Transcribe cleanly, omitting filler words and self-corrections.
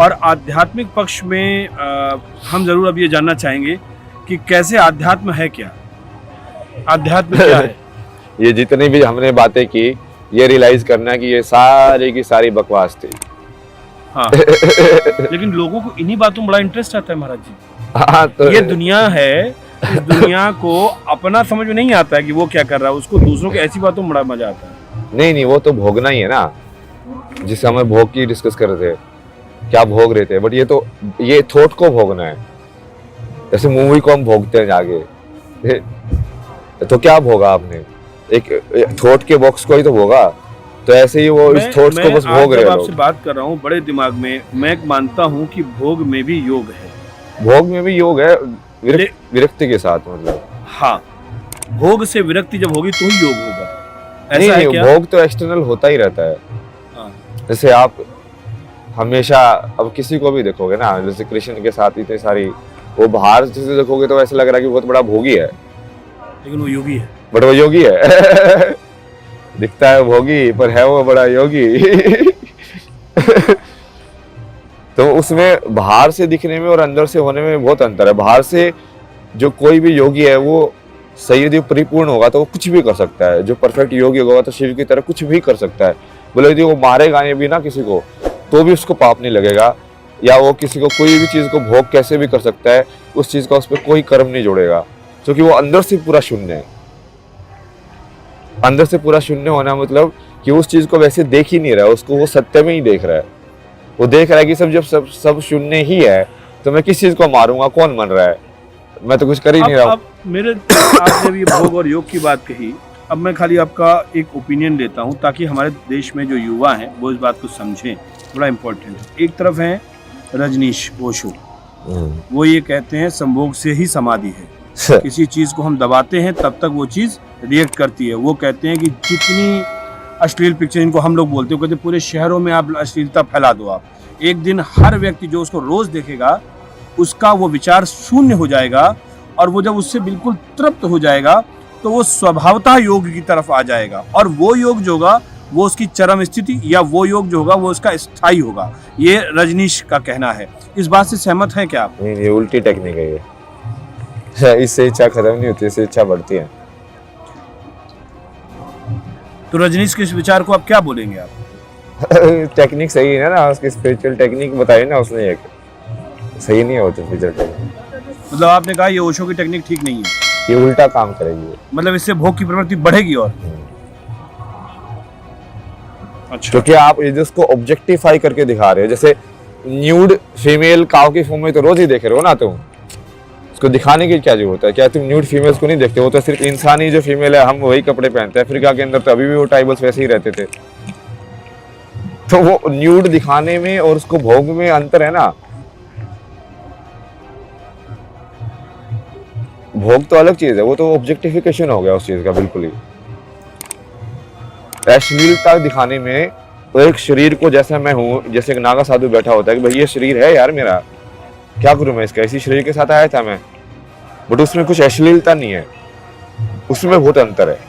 और आध्यात्मिक पक्ष में हम ज़रूर अब ये जानना चाहेंगे कि कैसे अध्यात्म है क्या, अध्यात्म क्या है। ये जितनी भी हमने बातें की, ये रियलाइज करना कि ये सारी की सारी बकवास थी। हाँ लेकिन लोगों को इन्हीं बातों में बड़ा इंटरेस्ट आता है महाराज जी। हाँ, तो ये दुनिया है, इस दुनिया को अपना समझ में नहीं आता है कि वो क्या कर रहा है, उसको दूसरों की ऐसी बातों में बड़ा मजा आता है। नहीं, वो तो भोगना ही है ना, जिससे हमें भोग की डिस्कस कर रहे थे, क्या भोग रहे थे। बट ये थॉट को भोगना है, जैसे मूवी को हम भोगते हैं जाके। तो क्या भोगा आपने, एक थॉट के बॉक्स को ही तो भोगा। तो ऐसे ही वो इस थॉट्स को बस भोग रहे हैं। आपसे बात कर रहा हूँ बड़े दिमाग में, मैं मानता हूँ कि भोग में भी योग है। भोग में भी योग है, विरक्ति के साथ, मतलब। हाँ, भोग से विरक्ति जब होगी तो ही योग होगा। ऐसा नहीं, है क्या? भोग तो एक्सटर्नल होता ही रहता है। हाँ। जैसे आप हमेशा अब किसी को भी देखोगे ना, जैसे कृष्ण के साथ इतनी सारी, वो बाहर से देखोगे तो ऐसा लग रहा है कि बहुत बड़ा भोगी है, लेकिन वो योगी है। बट वो योगी है। दिखता है भोगी पर है वो बड़ा योगी। तो उसमें बाहर से दिखने में और अंदर से होने में बहुत अंतर है। बाहर से जो कोई भी योगी है वो सही यदि परिपूर्ण होगा तो वो कुछ भी कर सकता है। जो परफेक्ट योगी होगा तो शिव की तरह कुछ भी कर सकता है। बोले यदि वो मारेगा नहीं भी ना किसी को तो भी उसको पाप नहीं लगेगा, या वो किसी को कोई भी चीज को भोग कैसे भी कर सकता है, उस चीज का उस पर कोई कर्म नहीं जोड़ेगा, क्योंकि वो अंदर से पूरा शून्य है। अंदर से पूरा शून्य होना मतलब कि उस चीज को वैसे देख ही नहीं रहा है, उसको वो सत्य में ही देख रहा है। वो देख रहा है कि सब शून्य ही है, तो मैं किस चीज को मारूंगा, कौन मर रहा है, मैं तो कुछ कर ही नहीं रहा हूँ। आपने भी भोग और योग की बात कही, अब मैं खाली आपका एक ओपिनियन लेता हूँ ताकि हमारे देश में जो युवा हैं वो इस बात को समझें, बड़ा इम्पोर्टेंट है। एक तरफ है रजनीश ओशो, वो ये कहते हैं संभोग से ही समाधि है। किसी चीज को हम दबाते हैं तब तक वो चीज रिएक्ट करती है। वो कहते हैं कि जितनी अश्लील पिक्चर, इनको हम लोग बोलते हैं, कहते हैं पूरे शहरों में आप अश्लीलता फैला दो, आप एक दिन हर व्यक्ति जो उसको रोज देखेगा उसका वो विचार शून्य हो जाएगा, और वो जब उससे बिल्कुल तृप्त हो जाएगा तो वो स्वभावतः योग की तरफ आ जाएगा, और वो योग जो होगा वो उसकी चरम स्थिति, या वो योग जो होगा वो उसका स्थायी होगा। ये रजनीश का कहना है। इस बात से सहमत हैं क्या आप? नहीं, ये उल्टी टेक्निक है ये। इससे इच्छा खत्म नहीं होती, इससे इच्छा बढ़ती है। तो रजनीश के इस विचार को आप क्या बोलेंगे आप? टेक्निक सही है ना, उसकी स्पिरिचुअल टेक्निक बताई ना उसने, एक सही नहीं होती स्पिरिचुअल टेक्निक। मतलब आपने कहा ये ओशो की टेक्निक ठीक नहीं है, ये उल्टा काम करेगी, मतलब इससे भोग की प्रवृत्ति बढ़ेगी। और अच्छा, क्योंकि आप इसको ऑब्जेक्टिफाई करके दिखा रहे हो। जैसे न्यूड फीमेल काव की फॉर्म में तो रोज ही देख रहे हो ना, तुम उसको दिखाने की क्या जरूरत है? क्या तुम न्यूड फीमेल्स को नहीं देखते हो? तो सिर्फ इंसान ही जो फीमेल है, हम वही कपड़े पहनते हैं। अफ्रीका के अंदर तो अभी भी वो ट्राइबल्स वैसे ही रहते थे। तो वो न्यूड दिखाने में और उसको भोग में अंतर है ना। भोग तो अलग चीज है, वो तो ऑब्जेक्टिफिकेशन हो गया उस चीज का बिल्कुल ही। अश्लीलता दिखाने में तो एक शरीर को, जैसे मैं हूँ, जैसे एक नागा साधु बैठा होता है कि भाई ये शरीर है यार मेरा, क्या करूं मैं इसका, इसी शरीर के साथ आया था मैं, बट उसमें कुछ अश्लीलता नहीं है, उसमें बहुत अंतर है।